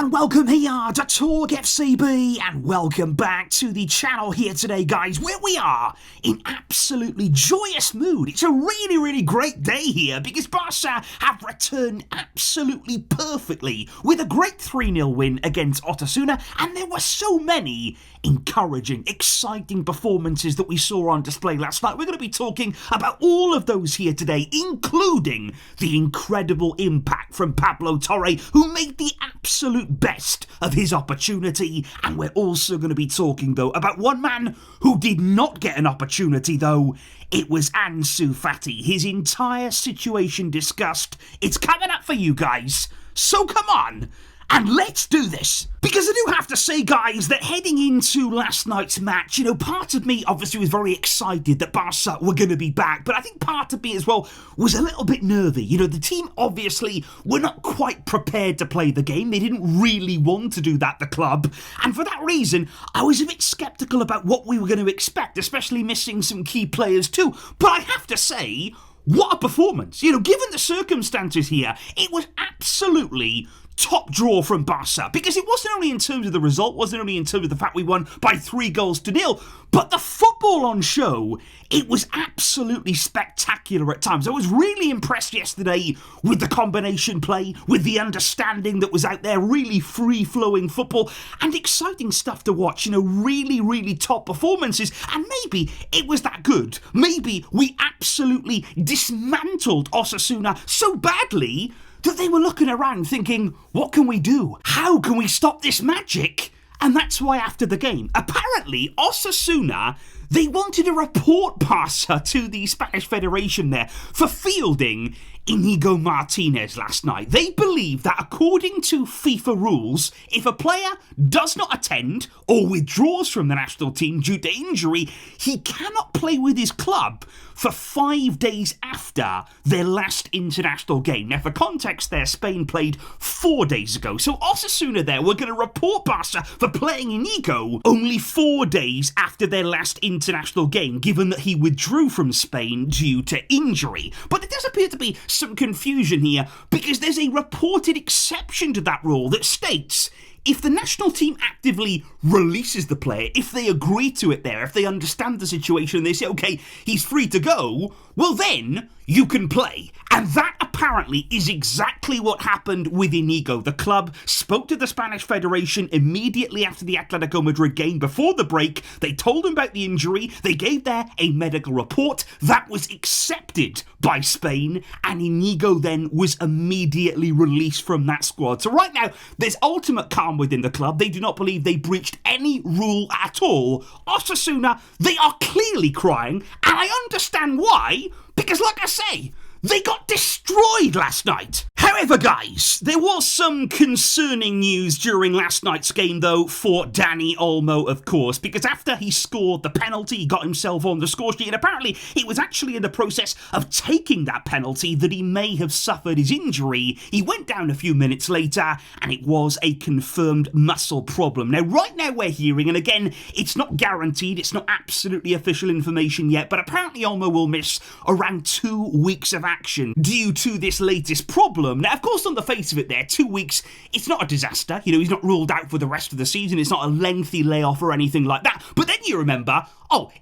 and welcome here to TalkFCB, and welcome back to the channel here today, guys, where we are in absolutely joyous mood. It's a really great day here because Barca have returned absolutely perfectly with a great 3-0 win against Osasuna, and there were so many encouraging, exciting performances that we saw on display last night. We're going to be talking about all of those here today, including the incredible impact from Pablo Torre, who made the absolute best of his opportunity. And we're also going to be talking, though, about one man who did not get an opportunity, though. It was Ansu Fati. His entire situation discussed. It's coming up for you guys, so come on and let's do this. Because I do have to say, guys, that heading into last night's match, part of me obviously was very excited that Barca were going to be back, but I think part of me as well was a little bit nervy. The team obviously were not quite prepared to play the game. They didn't really want to do that, the club, and for that reason, I was a bit sceptical about what we were going to expect, especially missing some key players too. But I have to say, what a performance. Given the circumstances here, it was absolutely top draw from Barca, because it wasn't only in terms of the result, wasn't only in terms of the fact we won by 3-0, but the football on show. It was absolutely spectacular at times. I was really impressed yesterday with the combination play, with the understanding that was out there, really free-flowing football, and exciting stuff to watch, really top performances, and maybe it was that good. Maybe we absolutely dismantled Osasuna so badly that they were looking around thinking, what can we do? How can we stop this magic? And that's why after the game, apparently Osasuna, they wanted to report Barca to the Spanish Federation there for fielding Iñigo Martinez last night. They believe that according to FIFA rules, if a player does not attend or withdraws from the national team due to injury, he cannot play with his club for 5 days after their last international game. Now, for context there, Spain played 4 days ago. So Osasuna there were going to report Barca for playing Inigo only 4 days after their last international game, given that he withdrew from Spain due to injury. But there does appear to be some confusion here, because there's a reported exception to that rule that states if the national team actively releases the player, if they agree to it there, if they understand the situation and they say, okay, he's free to go, well then you can play. And that apparently is exactly what happened with Inigo. The club spoke to the Spanish Federation immediately after the Atletico Madrid game before the break. They told him about the injury. They gave there a medical report that was accepted by Spain, and Inigo then was immediately released from that squad. So right now, there's ultimate calm within the club. They do not believe they breached any rule at all. Osasuna, they are clearly crying, and I understand why, because like I say, they got destroyed last night. However, guys, there was some concerning news during last night's game, though, for Dani Olmo, of course, because after he scored the penalty, he got himself on the score sheet, and apparently it was actually in the process of taking that penalty that he may have suffered his injury. He went down a few minutes later, and it was a confirmed muscle problem. Now, right now we're hearing, and again, it's not guaranteed, it's not absolutely official information yet, but apparently Olmo will miss around 2 weeks of action due to this latest problem. Now, of course, on the face of it there, 2 weeks, it's not a disaster. He's not ruled out for the rest of the season. It's not a lengthy layoff or anything like that. But then you remember,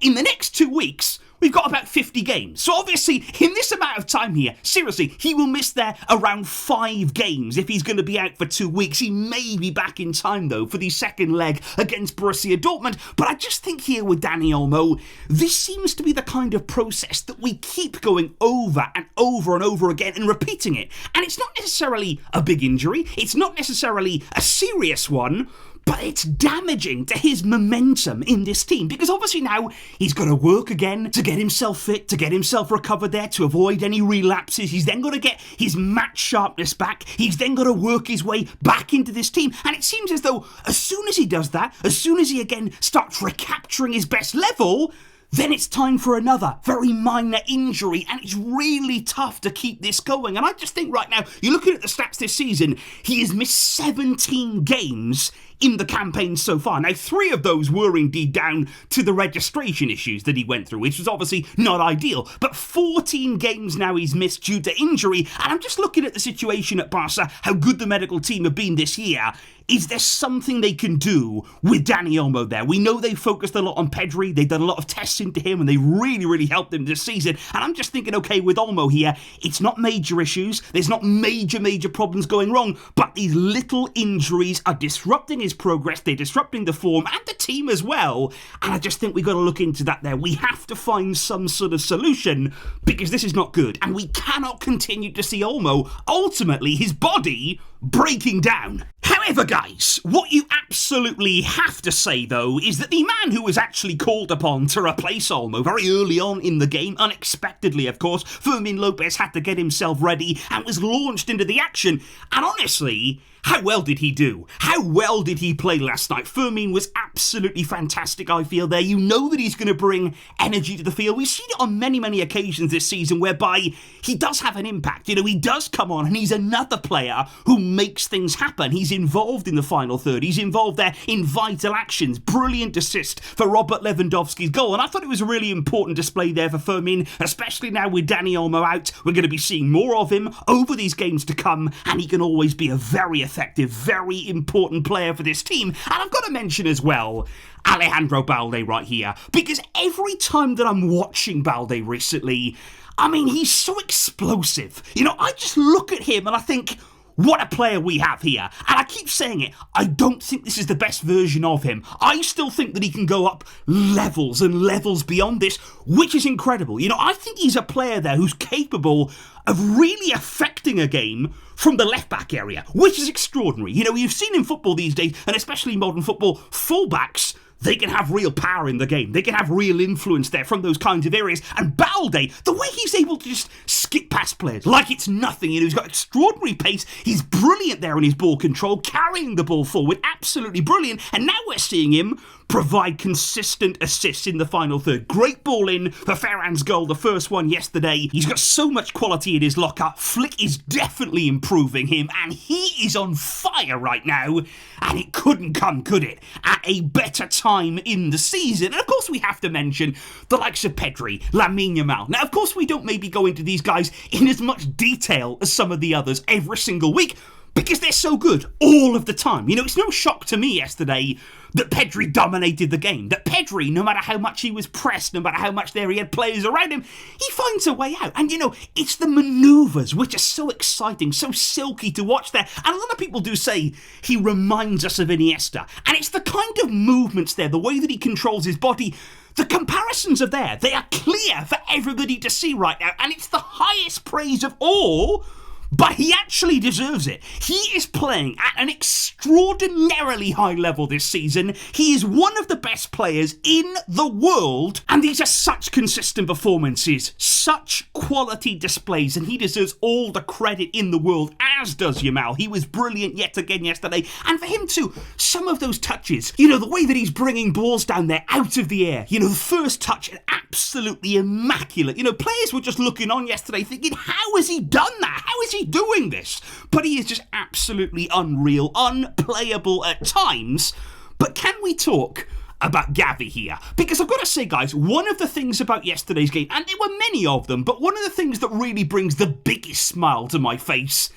in the next 2 weeks, we've got about 50 games. So obviously, in this amount of time here, seriously, he will miss there around 5 games if he's going to be out for 2 weeks. He may be back in time, though, for the second leg against Borussia Dortmund. But I just think here with Dani Olmo, this seems to be the kind of process that we keep going over and over and over again and repeating it. And it's not necessarily a big injury. It's not necessarily a serious one, but it's damaging to his momentum in this team, because obviously now he's got to work again to get himself fit, to get himself recovered there, to avoid any relapses. He's then got to get his match sharpness back. He's then got to work his way back into this team. And it seems as though as soon as he does that, as soon as he again starts recapturing his best level, then it's time for another very minor injury, and it's really tough to keep this going. And I just think right now, you're looking at the stats this season, he has missed 17 games in the campaign so far. Now, 3 of those were indeed down to the registration issues that he went through, which was obviously not ideal, but 14 games now he's missed due to injury, and I'm just looking at the situation at Barca, how good the medical team have been this year. is there something they can do with Dani Olmo there? We know they focused a lot on Pedri, they've done a lot of tests into him, and they really helped him this season. And I'm just thinking, okay, with Olmo here, it's not major issues, there's not major problems going wrong, but these little injuries are disrupting his progress, they're disrupting the form and the team as well. And I just think we've got to look into that there. We have to find some sort of solution, because this is not good, and we cannot continue to see Olmo, ultimately his body, breaking down. However, guys, what you absolutely have to say, though, is that the man who was actually called upon to replace Olmo very early on in the game, unexpectedly, of course, Fermin Lopez had to get himself ready and was launched into the action. And honestly, how well did he do? How well did he play last night? Fermin was absolutely fantastic, I feel, there. You know that he's going to bring energy to the field. We've seen it on many occasions this season whereby he does have an impact. You know, he does come on and he's another player who makes things happen. He's involved in the final third. He's involved there in vital actions. Brilliant assist for Robert Lewandowski's goal. And I thought it was a really important display there for Fermin, especially now with Dani Olmo out. We're going to be seeing more of him over these games to come, and he can always be a very effective, very important player for this team. And I've got to mention as well Alejandro Balde right here, because every time that I'm watching Balde recently, I mean, he's so explosive. You know, I just look at him and I think, what a player we have here. And I keep saying it, I don't think this is the best version of him. I still think that he can go up levels and levels beyond this, which is incredible. You know, I think he's a player there who's capable of really affecting a game from the left-back area, which is extraordinary. You know, you've seen in football these days, and especially modern football, fullbacks, they can have real power in the game. They can have real influence there from those kinds of areas. And Balde, the way he's able to just skip past players like it's nothing, you know, he's got extraordinary pace. He's brilliant there in his ball control, carrying the ball forward, absolutely brilliant. And now we're seeing him provide consistent assists in the final third. Great ball in for Ferran's goal, the first one yesterday. He's got so much quality in his locker. Flick is definitely improving him, and he is on fire right now. And it couldn't come, could it, at a better time in the season? And of course we have to mention the likes of Pedri, Lamine Yamal. Now, of course we don't maybe go into these guys in as much detail as some of the others every single week, because they're so good all of the time. You know, it's no shock to me yesterday that Pedri dominated the game. That Pedri, no matter how much he was pressed, no matter how much there he had players around him, he finds a way out. And, you know, it's the manoeuvres which are so exciting, so silky to watch there. And a lot of people do say he reminds us of Iniesta. And it's the kind of movements there, the way that he controls his body. The comparisons are there. They are clear for everybody to see right now. And it's the highest praise of all. But he actually deserves it. He is playing at an extraordinarily high level this season. He is one of the best players in the world. And these are such consistent performances, such quality displays, and he deserves all the credit in the world, as does Yamal. He was brilliant yet again yesterday. And for him too, some of those touches, you know, the way that he's bringing balls down there out of the air, you know, the first touch, absolutely immaculate. You know, players were just looking on yesterday thinking, how has he done that? How is he doing this? But he is just absolutely unreal, unplayable at times. But can we talk about Gavi here? Because I've got to say, guys, one of the things about yesterday's game, and there were many of them, but one of the things that really brings the biggest smile to my face,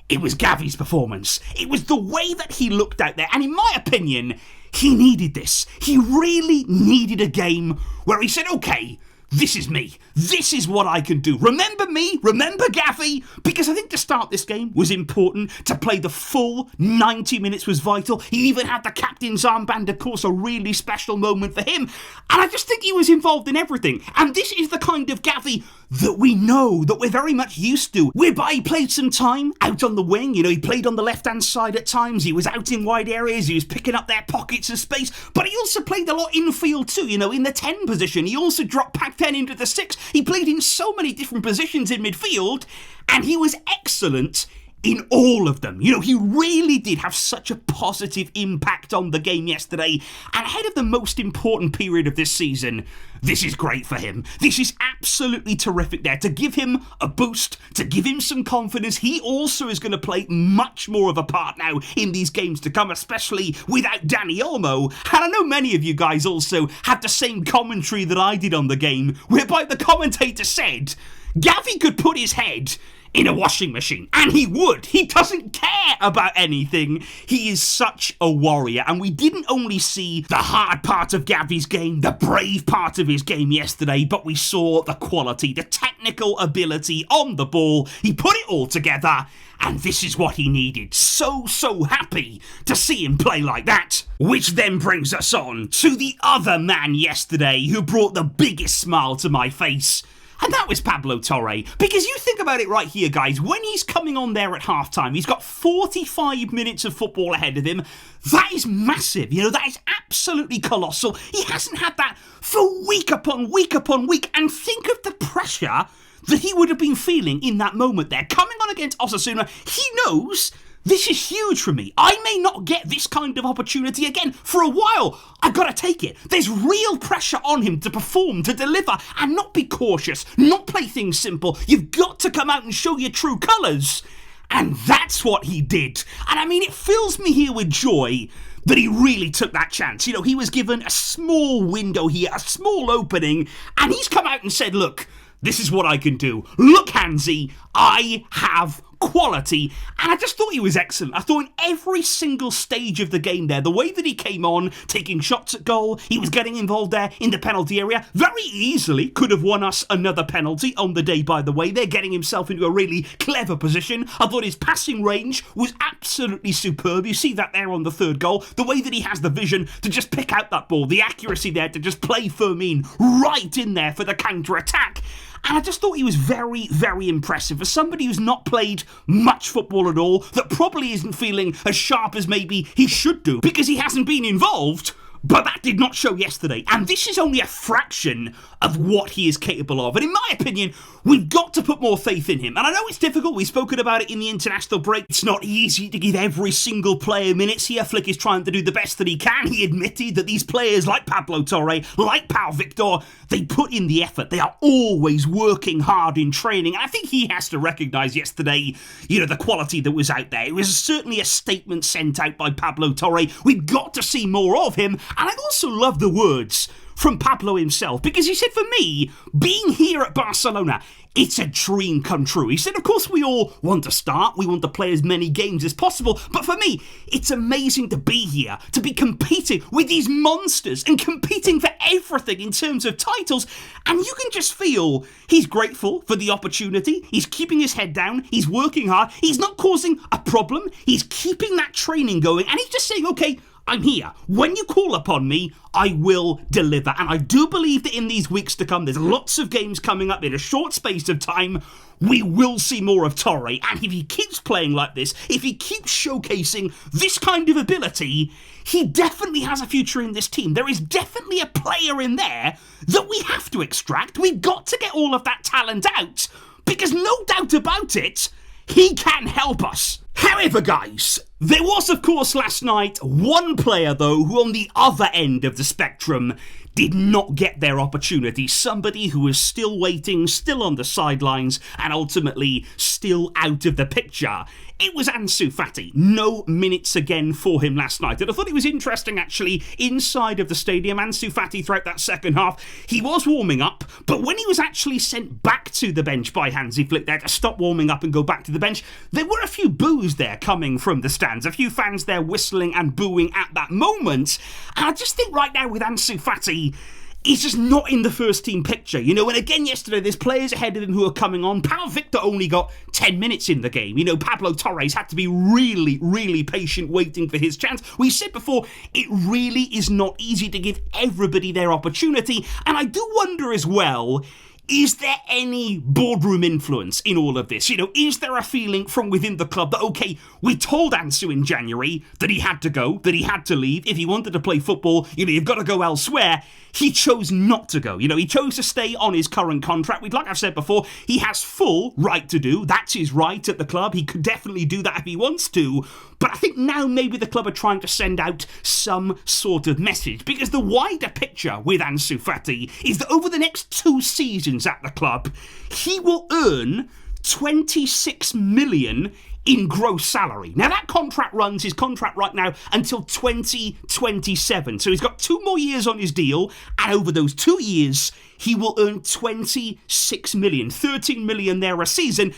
it was Gavi's performance. It was the way that he looked out there, and in my opinion, he needed this. He really needed a game where he said, okay, this is me. This is what I can do. Remember me? Remember Gavi? Because I think to start this game was important. To play the full 90 minutes was vital. He even had the captain's armband, of course, a really special moment for him. And I just think he was involved in everything. And this is the kind of Gavi that we know, that we're very much used to, whereby he played some time out on the wing. You know, he played on the left-hand side at times. He was out in wide areas. He was picking up their pockets of space. But he also played a lot infield too, you know, in the 10 position. He also dropped back 10 into the 6. He played in so many different positions in midfield, and he was excellent in all of them. You know, he really did have such a positive impact on the game yesterday, and ahead of the most important period of this season, this is great for him. This is absolutely terrific there, to give him a boost, to give him some confidence. He also is going to play much more of a part now in these games to come, especially without Dani Olmo. And I know many of you guys also had the same commentary that I did on the game, whereby the commentator said Gavi could put his head in a washing machine. And he would. He doesn't care about anything. He is such a warrior. And we didn't only see the hard part of Gavi's game, the brave part of his game yesterday, but we saw the quality, the technical ability on the ball. He put it all together, and this is what he needed. So happy to see him play like that. Which then brings us on to the other man yesterday who brought the biggest smile to my face. And that was Pablo Torre. Because you think about it right here, guys, when he's coming on there at halftime, he's got 45 minutes of football ahead of him. That is massive. You know, that is absolutely colossal. He hasn't had that for week upon week upon week. And think of the pressure that he would have been feeling in that moment there. Coming on against Osasuna, he knows this is huge for me. I may not get this kind of opportunity again for a while. I've got to take it. There's real pressure on him to perform, to deliver, and not be cautious, not play things simple. You've got to come out and show your true colours. And that's what he did. And I mean, it fills me here with joy that he really took that chance. You know, he was given a small window here, a small opening, and he's come out and said, look, this is what I can do. Look, Hansi, I have quality. And I just thought he was excellent. I thought in every single stage of the game there, the way that he came on, taking shots at goal, he was getting involved there in the penalty area, very easily could have won us another penalty on the day, by the way. They're getting himself into a really clever position. I thought his passing range was absolutely superb. You see that there on the third goal. The way that he has the vision to just pick out that ball, the accuracy there to just play Fermin right in there for the counter-attack. And I just thought he was very impressive. For somebody who's not played much football at all, that probably isn't feeling as sharp as maybe he should do, because he hasn't been involved. But that did not show yesterday. And this is only a fraction of what he is capable of. And in my opinion, we've got to put more faith in him. And I know it's difficult. We've spoken about it in the international break. It's not easy to give every single player minutes here. Flick is trying to do the best that he can. He admitted that these players like Pablo Torre, like Pau Victor, they put in the effort. They are always working hard in training. And I think he has to recognise yesterday, you know, the quality that was out there. It was certainly a statement sent out by Pablo Torre. We've got to see more of him. And I also love the words from Pablo himself, because he said, for me, being here at Barcelona, it's a dream come true. He said, of course, we all want to start. We want to play as many games as possible. But for me, it's amazing to be here, to be competing with these monsters and competing for everything in terms of titles. And you can just feel he's grateful for the opportunity. He's keeping his head down. He's working hard. He's not causing a problem. He's keeping that training going. And he's just saying, okay, I'm here. When you call upon me, I will deliver. And I do believe that in these weeks to come, there's lots of games coming up in a short space of time. We will see more of Torre. And if he keeps playing like this, if he keeps showcasing this kind of ability, he definitely has a future in this team. There is definitely a player in there that we have to extract. We've got to get all of that talent out, because no doubt about it, he can help us. However, guys, there was, of course, last night one player, though, who on the other end of the spectrum did not get their opportunity. Somebody who is still waiting, still on the sidelines, and ultimately still out of the picture. It was Ansu Fati. No minutes again for him last night. And I thought it was interesting, actually, inside of the stadium, Ansu Fati throughout that second half, he was warming up, but when he was actually sent back to the bench by Hansi Flick there to stop warming up and go back to the bench, there were a few boos there coming from the stands. A few fans there whistling and booing at that moment. And I just think right now with Ansu Fati, he's just not in the first team picture, you know. And again yesterday, there's players ahead of him who are coming on. Pau Victor only got 10 minutes in the game. You know, Pablo Torres had to be really patient waiting for his chance. We said before, it really is not easy to give everybody their opportunity. And I do wonder as well, is there any boardroom influence in all of this? You know, is there a feeling from within the club that, okay, we told Ansu in January that he had to go, that he had to leave. If he wanted to play football, you know, you've got to go elsewhere. He chose not to go. You know, he chose to stay on his current contract, which, like I've said before, he has full right to do. That's his right at the club. He could definitely do that if he wants to. But I think now maybe the club are trying to send out some sort of message, because the wider picture with Ansu Fati is that over the next 2 seasons at the club, he will earn 26 million in gross salary. Now that contract runs, his contract right now, until 2027. So he's got 2 more years on his deal, and over those 2 years, he will earn 26 million, 13 million there a season.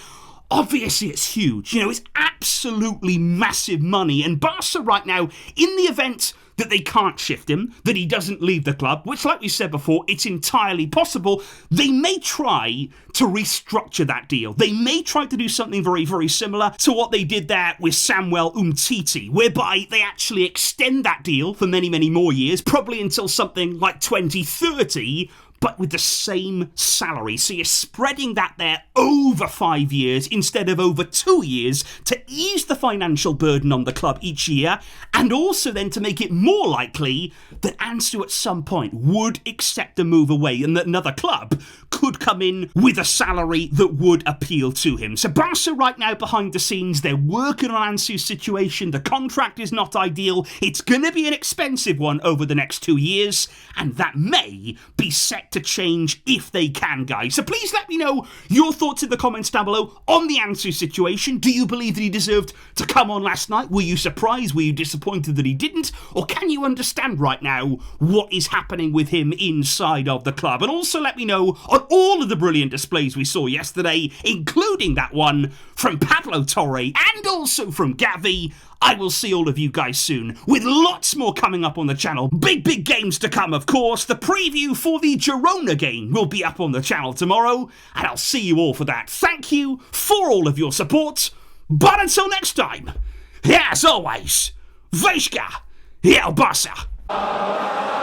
Obviously, it's huge. You know, it's absolutely massive money. And Barca right now, in the event that they can't shift him, that he doesn't leave the club, which, like we said before, it's entirely possible, they may try to restructure that deal. They may try to do something very, very similar to what they did there with Samuel Umtiti, whereby they actually extend that deal for many, many more years, probably until something like 2030, but with the same salary. So you're spreading that there over 5 years instead of over 2 years to ease the financial burden on the club each year, and also then to make it more likely that Ansu at some point would accept a move away and that another club could come in with a salary that would appeal to him. So Barca right now behind the scenes, they're working on Ansu's situation. The contract is not ideal. It's going to be an expensive one over the next 2 years, and that may be set to change if they can, guys. So please let me know your thoughts in the comments down below on the Ansu situation. Do you believe that he deserved to come on last night? Were you surprised? Were you disappointed that he didn't? Or can you understand right now what is happening with him inside of the club? And also let me know on all of the brilliant displays we saw yesterday, including that one from Pablo Torre and also from Gavi. I will see all of you guys soon, with lots more coming up on the channel. Big, big games to come, of course. The preview for the Girona game will be up on the channel tomorrow, and I'll see you all for that. Thank you for all of your support, but until next time, as always, Vejka, El Barça.